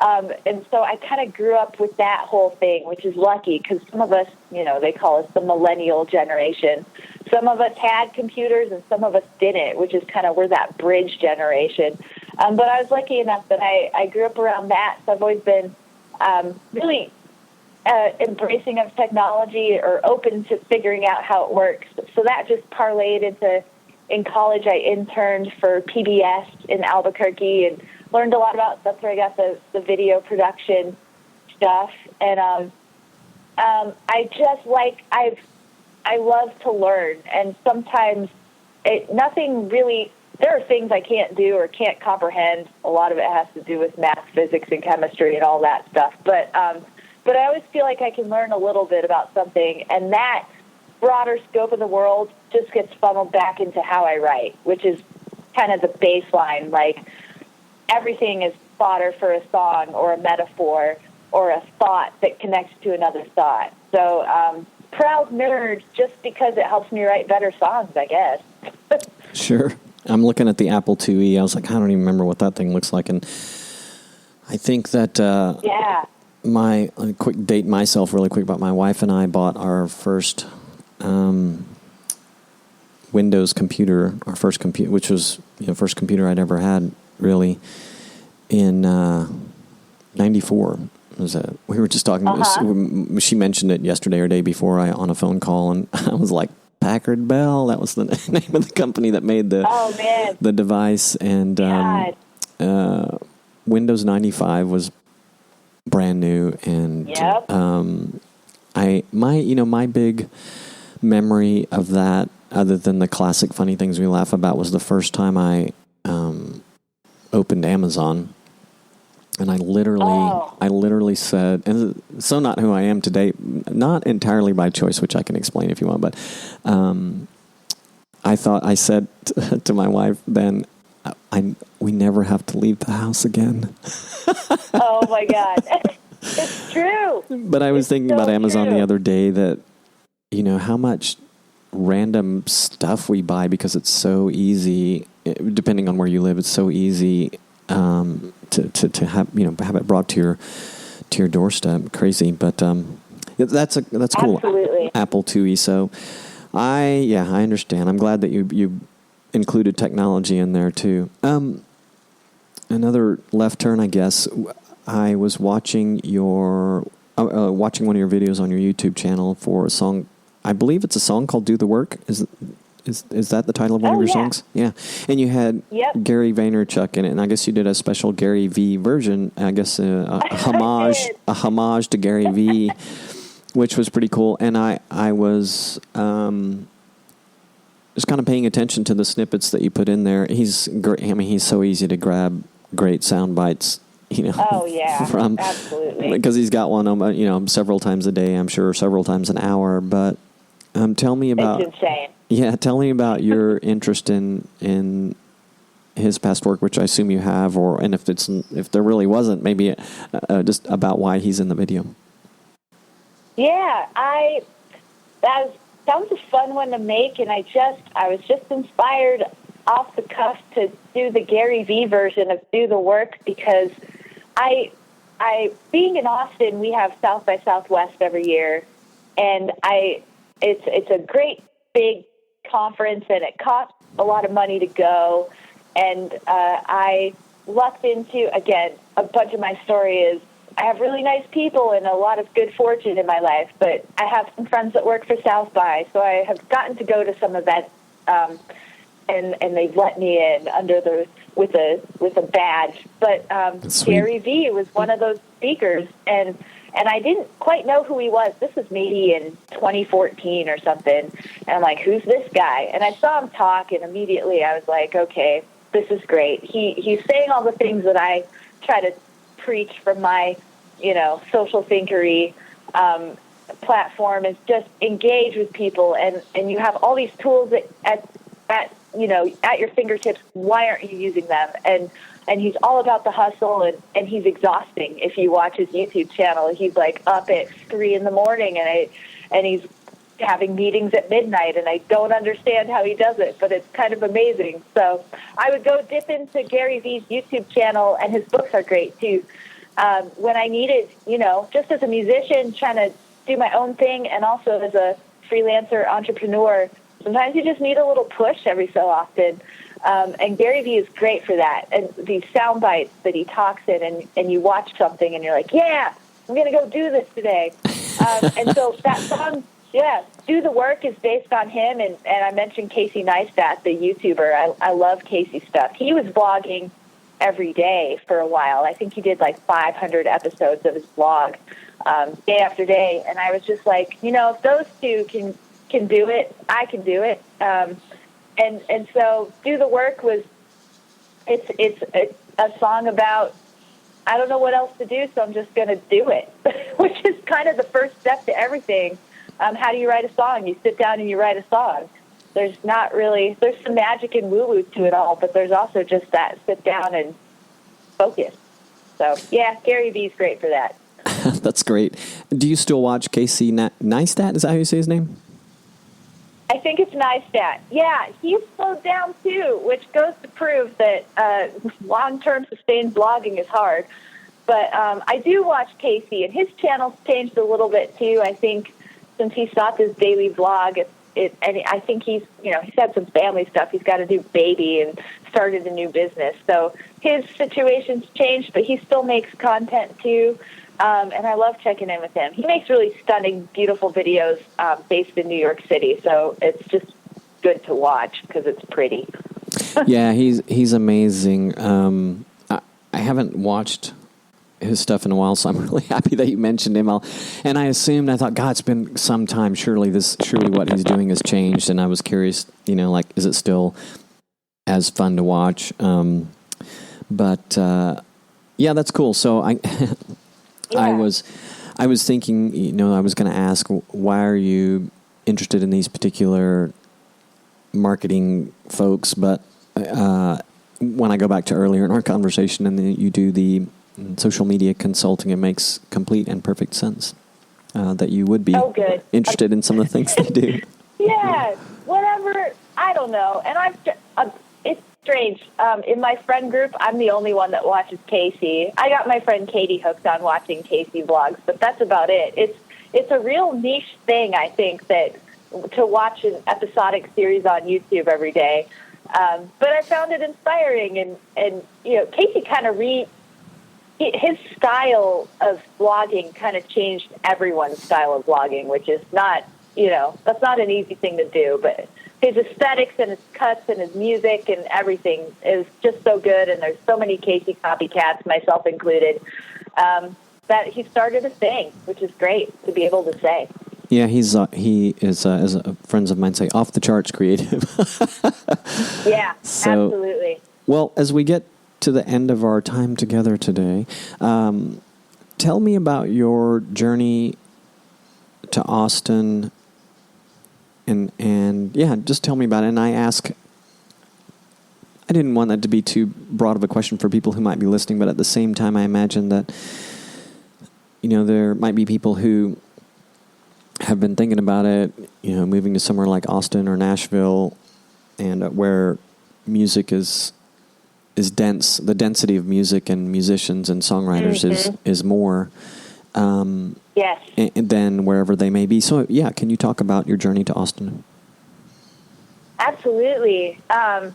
And so I kind of grew up with that whole thing, which is lucky because some of us, they call us the millennial generation. Some of us had computers and some of us didn't, which is kind of, we're that bridge generation. But I was lucky enough that I grew up around that. So I've always been really embracing of technology or open to figuring out how it works. So that just parlayed into, in college, I interned for PBS in Albuquerque and learned a lot about, that's where I got the video production stuff. And I just I love to learn. And sometimes nothing really, there are things I can't do or can't comprehend. A lot of it has to do with math, physics, and chemistry and all that stuff. But I always feel like I can learn a little bit about something, and that broader scope of the world just gets funneled back into how I write, which is kind of the baseline. Like, everything is fodder for a song or a metaphor or a thought that connects to another thought. So, proud nerd just because it helps me write better songs, I guess. Sure. I'm looking at the Apple IIe. I was like, I don't even remember what that thing looks like. And I think that... quick date myself really quick, but my wife and I bought our first Windows computer, our first computer, which was first computer I'd ever had, really, in 94. We were just talking. She mentioned it yesterday or day before on a phone call, and I was like, Packard Bell. That was the name of the company that made the device, and Windows 95 was brand new, and my big memory of that, other than the classic funny things we laugh about, was the first time I opened Amazon, And I literally said, and so not who I am today, not entirely by choice, which I can explain if you want, but I said to my wife then, we never have to leave the house again. Oh my God. It's true. But I was thinking about Amazon the other day that, how much random stuff we buy because it's so easy, depending on where you live, it's so easy to have have it brought to your doorstep. Crazy, but that's cool. Absolutely. Apple IIe. So I understand. I'm glad that you included technology in there too. Another left turn, I guess. I was watching watching one of your videos on your YouTube channel for a song. I believe it's a song called "Do the Work." Is that the title of one of your songs? Yeah. And you had Gary Vaynerchuk in it, and I guess you did a special Gary V version. I guess a homage to Gary V, which was pretty cool. And I was just kind of paying attention to the snippets that you put in there. He's great. I mean, he's so easy to grab great sound bites. Oh yeah, absolutely. Because he's got one, several times a day. I'm sure several times an hour. But tell me about. It's insane. Yeah, tell me about your interest in his past work, which I assume you have, and if there really wasn't, maybe just about why he's in the video. Yeah, that was a fun one to make, and I was just inspired off the cuff to do the Gary V version of "Do the Work" because I being in Austin, we have South by Southwest every year, and it's a great big conference, and it costs a lot of money to go. And I lucked into, again, a bunch of my story is I have really nice people and a lot of good fortune in my life, but I have some friends that work for South by, so I have gotten to go to some events, and they've let me in with a badge. But Gary V was one of those speakers, and I didn't quite know who he was. This was maybe in 2014 or something. And I'm like, who's this guy? And I saw him talk, and immediately I was like, okay, this is great. He's saying all the things that I try to preach from my, social thinkery platform, is just engage with people. And you have all these tools at your fingertips. Why aren't you using them? And he's all about the hustle, and he's exhausting. If you watch his YouTube channel, he's like up at 3 a.m. and he's having meetings at midnight, and I don't understand how he does it, but it's kind of amazing. So I would go dip into Gary V's YouTube channel, and his books are great too. When I needed, just as a musician trying to do my own thing, and also as a freelancer entrepreneur, sometimes you just need a little push every so often. And Gary Vee is great for that. And these sound bites that he talks in, and you watch something and you're like, yeah, I'm going to go do this today. And so that song, Do the Work, is based on him. And I mentioned Casey Neistat, the YouTuber. I love Casey's stuff. He was vlogging every day for a while. I think he did like 500 episodes of his vlog day after day. And I was just like, if those two can do it, I can do it. And so Do the Work it's a song about, I don't know what else to do, so I'm just going to do it, which is kind of the first step to everything. How do you write a song? You sit down and you write a song. There's some magic and woo-woo to it all, but there's also just that sit down and focus. So, yeah, Gary Vee's great for that. That's great. Do you still watch Casey Neistat? Is that how you say his name? I think it's Neistat. Yeah, he's slowed down too, which goes to prove that long-term sustained blogging is hard. But I do watch Casey, and his channel's changed a little bit too. I think since he stopped his daily vlog, and I think he's had some family stuff. He's got a new baby and started a new business, so his situation's changed. But he still makes content too. And I love checking in with him. He makes really stunning, beautiful videos based in New York City, so it's just good to watch because it's pretty. Yeah, he's amazing. I haven't watched his stuff in a while, so I'm really happy that you mentioned him. And I thought, God, it's been some time. Surely what he's doing has changed, and I was curious, is it still as fun to watch? But Yeah, that's cool. So I Yeah. I was thinking, I was going to ask, why are you interested in these particular marketing folks? But when I go back to earlier in our conversation, and then you do the social media consulting, it makes complete and perfect sense that you would be interested in some of the things they do. Yeah, whatever. I don't know. And it's strange. In my friend group, I'm the only one that watches Casey. I got my friend Katie hooked on watching Casey vlogs, but that's about it. It's a real niche thing, I think, that to watch an episodic series on YouTube every day. But I found it inspiring, and Casey kind of his style of vlogging kind of changed everyone's style of vlogging, which is not, that's not an easy thing to do, but his aesthetics and his cuts and his music and everything is just so good. And there's so many Casey copycats, myself included, that he started a thing, which is great to be able to say. Yeah, he is, as friends of mine say, off the charts creative. Yeah, absolutely. Well, as we get to the end of our time together today, tell me about your journey to Austin, and yeah, just tell me about it. And I didn't want that to be too broad of a question for people who might be listening, but at the same time, I imagine that there might be people who have been thinking about it, moving to somewhere like Austin or Nashville, and where music is dense. The density of music and musicians and songwriters is more yes, than wherever they may be. So yeah, can you talk about your journey to Austin? Absolutely. I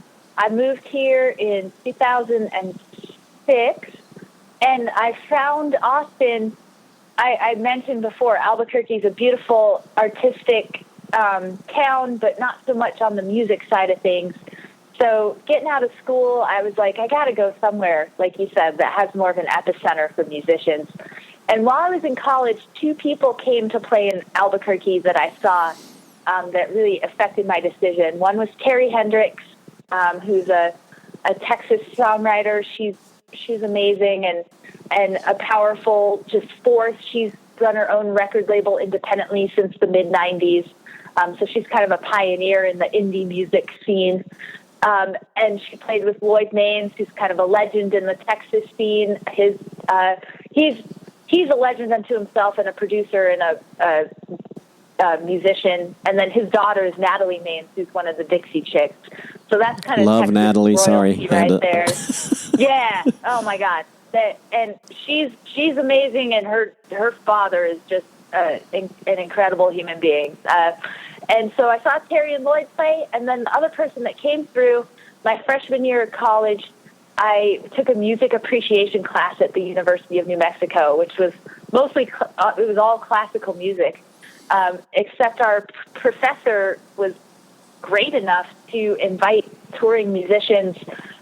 moved here in 2006, and I found Austin. I mentioned before, Albuquerque is a beautiful, artistic town, but not so much on the music side of things. So getting out of school, I was like, I got to go somewhere, like you said, that has more of an epicenter for musicians. And while I was in college, two people came to play in Albuquerque that I saw that really affected my decision. One was Terry Hendricks, who's a Texas songwriter. She's amazing and a powerful just force. She's run her own record label independently since the mid-'90s. So she's kind of a pioneer in the indie music scene. And she played with Lloyd Maines, who's kind of a legend in the Texas scene. He's a legend unto himself, and a producer and a musician. And then his daughter is Natalie Maines, who's one of the Dixie Chicks. So that's kind of love Texas Natalie. Sorry, right there. Yeah. Oh my God. And she's amazing, and her father is just an incredible human being. And so I saw Terry and Lloyd play, and then the other person that came through my freshman year of college, I took a music appreciation class at the University of New Mexico, which was mostly it was all classical music, except our professor was great enough to invite touring musicians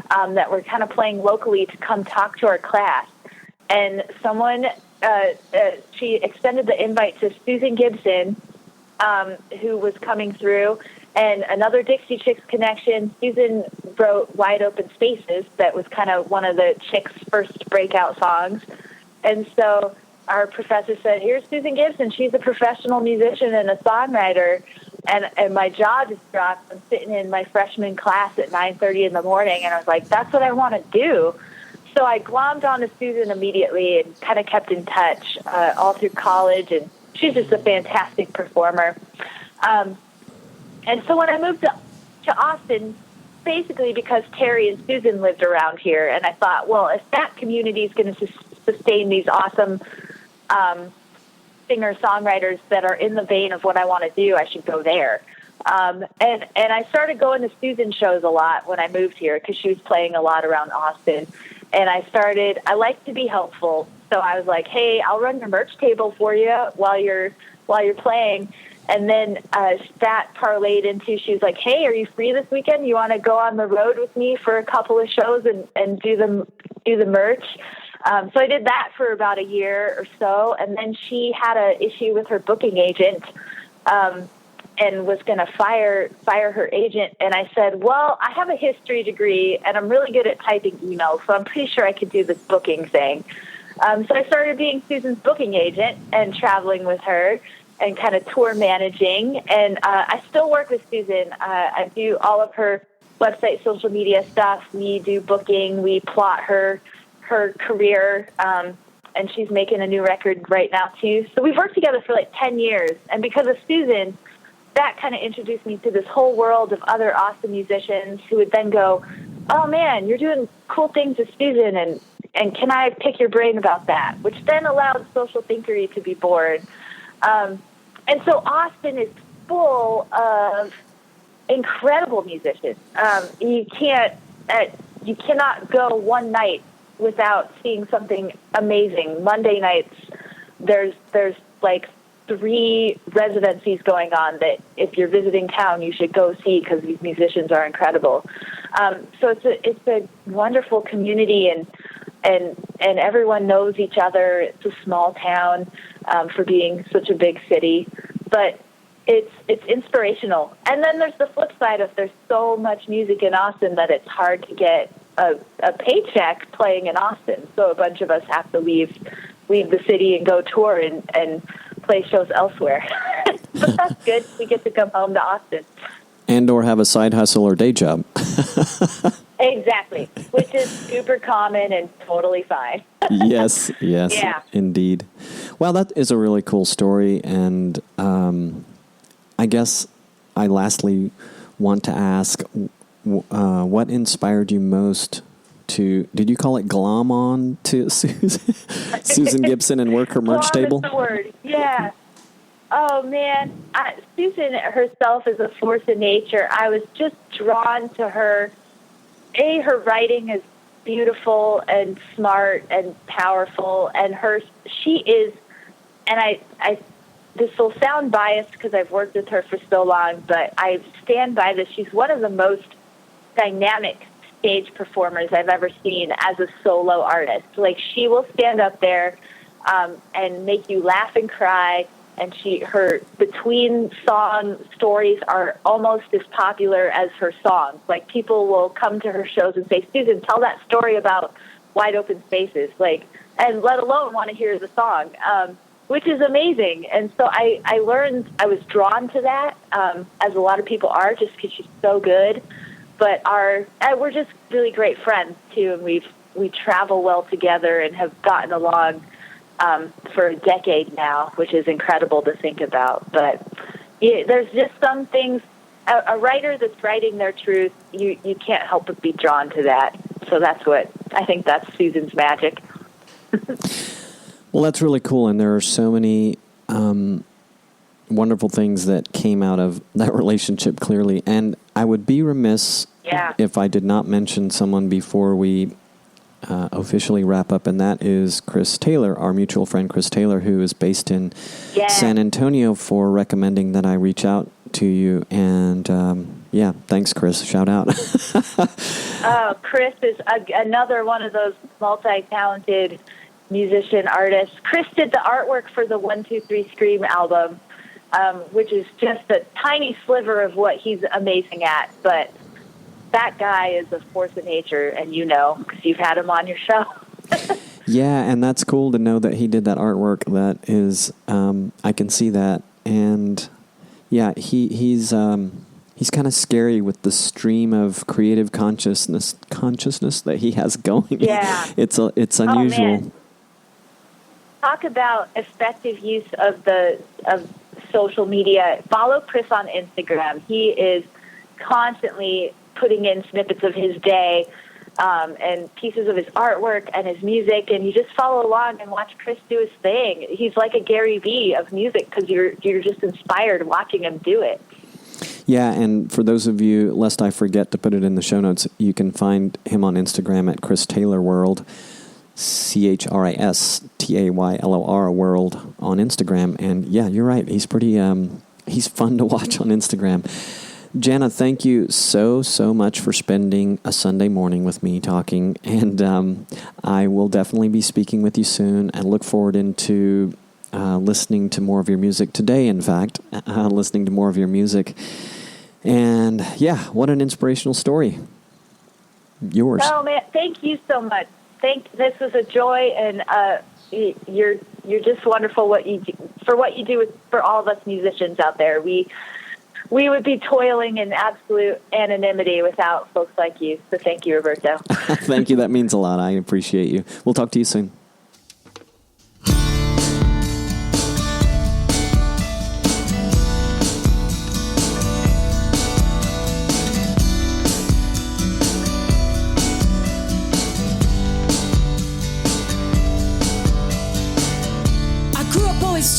that were kind of playing locally to come talk to our class. And someone, she extended the invite to Susan Gibson, who was coming through, and another Dixie Chicks connection. Susan wrote Wide Open Spaces, that was kind of one of the Chicks' first breakout songs. And so our professor said, here's Susan Gibson. She's a professional musician and a songwriter. And my jaw just dropped. I'm sitting in my freshman class at 9:30 in the morning, and I was like, that's what I want to do. So I glommed onto Susan immediately and kind of kept in touch all through college, and she's just a fantastic performer. And so when I moved to Austin, basically because Terry and Susan lived around here, and I thought, well, if that community is going to sustain these awesome singer-songwriters that are in the vein of what I want to do, I should go there. And I started going to Susan shows a lot when I moved here, because she was playing a lot around Austin. And I like to be helpful. So I was like, hey, I'll run your merch table for you while you're playing. And then that parlayed into, she was like, hey, are you free this weekend? You want to go on the road with me for a couple of shows and do the merch? So I did that for about a year or so. And then she had an issue with her booking agent. and was going to fire her agent. And I said, well, I have a history degree and I'm really good at typing emails, so I'm pretty sure I could do this booking thing. So I started being Susan's booking agent and traveling with her and kind of tour managing. And I still work with Susan. I do all of her website, social media stuff. We do booking. We plot her career. And she's making a new record right now, too. So we've worked together for like 10 years. And because of Susan, that kind of introduced me to this whole world of other awesome musicians who would then go, oh, man, you're doing cool things with Susan, and can I pick your brain about that? Which then allowed Social Thinkery to be born. And so Austin is full of incredible musicians. You cannot go one night without seeing something amazing. Monday nights, there's like 3 residencies going on that if you're visiting town, you should go see because these musicians are incredible. So it's a wonderful community, and everyone knows each other. It's a small town for being such a big city, but it's inspirational. And then there's the flip side of there's so much music in Austin that it's hard to get a paycheck playing in Austin. So a bunch of us have to leave the city and go tour and play shows elsewhere. But that's good. We get to come home to Austin. And or have a side hustle or day job. Exactly, which is super common and totally fine. Yes, Yeah. Indeed. Well, that is a really cool story, and I guess I lastly want to ask, what inspired you most to, did you call it glom on to Susan Gibson and work her merch table? Glom is the word, yeah. Oh, man. Susan herself is a force of nature. I was just drawn to her. Her writing is beautiful and smart and powerful, and she is, and I this will sound biased because I've worked with her for so long, but I stand by this. She's one of the most dynamic stage performers I've ever seen as a solo artist. Like, she will stand up there and make you laugh and cry, and her between song stories are almost as popular as her songs. Like, people will come to her shows and say, Susan, tell that story about Wide Open Spaces, and let alone want to hear the song, which is amazing. And so I learned, I was drawn to that, as a lot of people are, just because she's so good. But we're just really great friends too, and we travel well together and have gotten along for a decade now, which is incredible to think about. But there's just some things. A writer that's writing their truth, you can't help but be drawn to that. So I think that's Susan's magic. Well, that's really cool, and there are so many wonderful things that came out of that relationship, clearly. And I would be remiss if I did not mention someone before we officially wrap up, and that is Chris Taylor, our mutual friend Chris Taylor, who is based in San Antonio, for recommending that I reach out to you. And thanks, Chris. Shout out. Oh, Chris is another one of those multi-talented musician artists. Chris did the artwork for the 1, 2, 3 Scream album, which is just a tiny sliver of what he's amazing at. But that guy is a force of nature, and because you've had him on your show. Yeah, and that's cool to know that he did that artwork. That is, I can see that, and yeah, he's kind of scary with the stream of creative consciousness that he has going. Yeah, it's unusual. Oh, man. Talk about effective use of social media. Follow Chris on Instagram. He is constantly putting in snippets of his day and pieces of his artwork and his music, and you just follow along and watch Chris do his thing. He's like a Gary Vee of music because you're just inspired watching him do it. Yeah, and for those of you, lest I forget to put it in the show notes, you can find him on Instagram at Chris Taylor World, ChrisTaylor World on Instagram. And yeah, you're right. He's pretty, he's fun to watch on Instagram. Jana, thank you so much for spending a Sunday morning with me talking. And I will definitely be speaking with you soon, and look forward into listening to more of your music today, in fact, listening to more of your music. And yeah, what an inspirational story. Yours. Oh man, thank you so much. This was a joy, and you're just wonderful what you do for all of us musicians out there. We would be toiling in absolute anonymity without folks like you. So thank you, Roberto. Thank you. That means a lot. I appreciate you. We'll talk to you soon.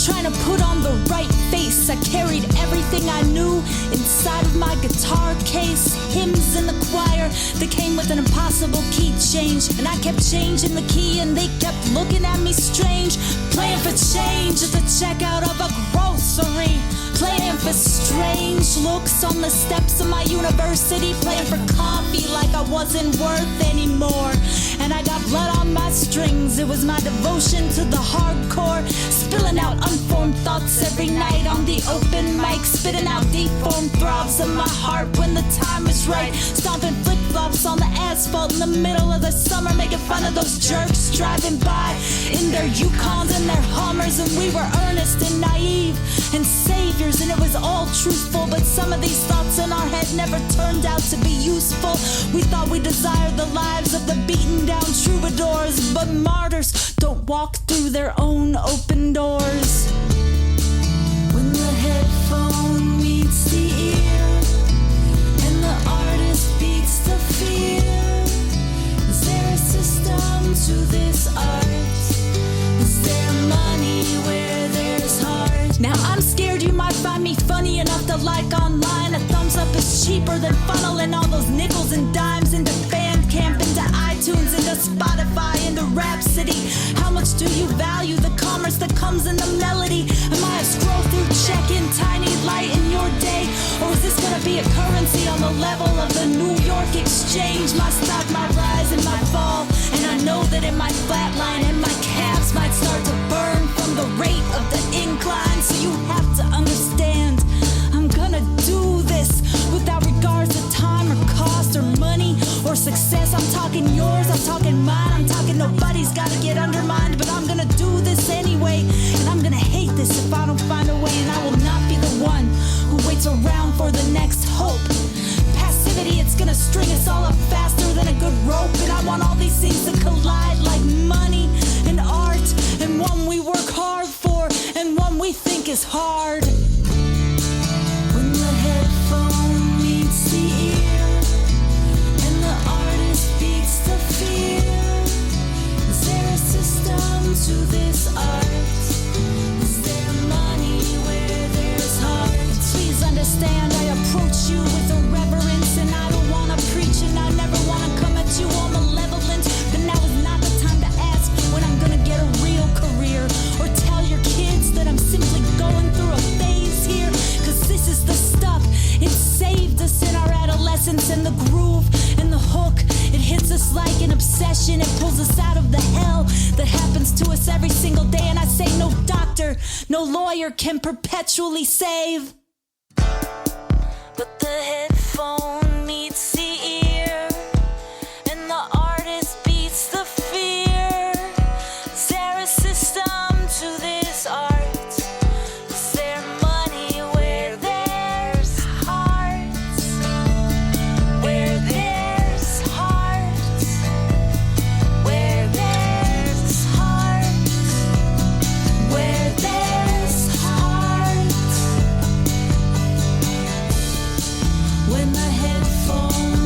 Trying to put on the right face. I carried everything I knew inside of my guitar case. Hymns in the choir that came with an impossible key change, and I kept changing the key and they kept looking at me strange. Playing for change at the checkout of a grocery, playing for strange looks on the steps of my university, playing for coffee like I wasn't worth anymore. And I got blood on my strings. It was my devotion to the hardcore, spilling out unformed thoughts every night on the open mic, spitting out deformed throbs of my heart when the time is right, stomping flip-flops on the asphalt in the middle of the summer, making fun of those jerks driving by in their Yukons and their Hummers. And we were earnest and naive and saviors, and it was all truthful, but some of these thoughts in our head never turned out to be useful. We thought we desired the lives of the beaten down troubadours, but martyrs don't walk through their own open doors. When the headphone meets the ear and the artist beats the fear, is there a system to this art? Is there money where there's heart? Now I'm scared you might find me funny enough to like online. A thumbs up is cheaper than funneling all those nickels and dimes into Bandcamp, into iTunes, into Spotify, into Rhapsody. How much do you value the commerce that comes in the melody? Am I a scroll through check-in tiny light in your day? Or is this gonna be a currency on the level of the New York Exchange? My stock might rise and might fall, and I know that it might flatline, and my calves might start to burn from the rate of the incline. So you have to understand, I'm gonna do this without regards to time or cost or money or success. I'm talking yours, I'm talking mine, I'm talking nobody's gotta get undermined, but I'm gonna do this anyway. And I'm gonna hate this if I don't find a way, and I will not be the one who waits around for the next hope. Passivity, it's gonna string us all up faster than a good rope, and I want all these things to collide like money and art, and one we work hard for and one we think is hard. When the headphone meets the ear and the artist beats the fear, is there a system to this art? Is there money where there's heart? Please understand, I approach you with a reverence, and I don't wanna preach, and I never wanna come at you all malevolent, but now is not the time to ask when I'm gonna get a real career, or tell your kids that I'm simply going through a phase here, cause this is the stuff. It saved us in our adolescence, and the groove and the hook, it hits us like an obsession. It pulls us out of the hell that happens to us every single day, and I say no doctor, no lawyer can perpetually save. But the headphone meets the ear and the artist beats the fear. Is there a system to this art? Is there money where there's hearts? Where there's hearts? Where there's hearts? Where there's hearts? When the headphone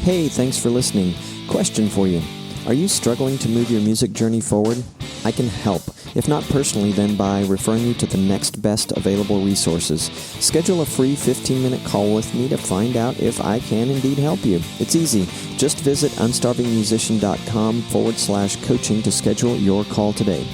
Hey, thanks for listening. Question for you. Are you struggling to move your music journey forward? I can help. If not personally, then by referring you to the next best available resources. Schedule a free 15-minute call with me to find out if I can indeed help you. It's easy. Just visit unstarvingmusician.com/coaching to schedule your call today.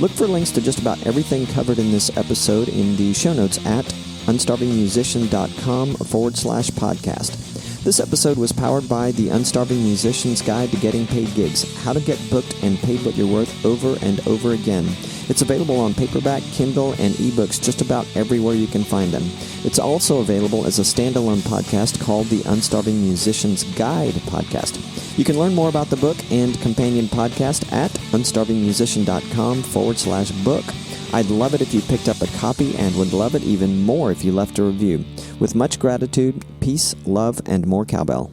Look for links to just about everything covered in this episode in the show notes at unstarvingmusician.com/podcast. This episode was powered by the Unstarving Musician's Guide to Getting Paid Gigs, how to get booked and paid what you're worth over and over again. It's available on paperback, Kindle, and ebooks just about everywhere you can find them. It's also available as a standalone podcast called the Unstarving Musician's Guide podcast. You can learn more about the book and companion podcast at unstarvingmusician.com/book. I'd love it if you picked up a copy and would love it even more if you left a review. With much gratitude, peace, love, and more cowbell.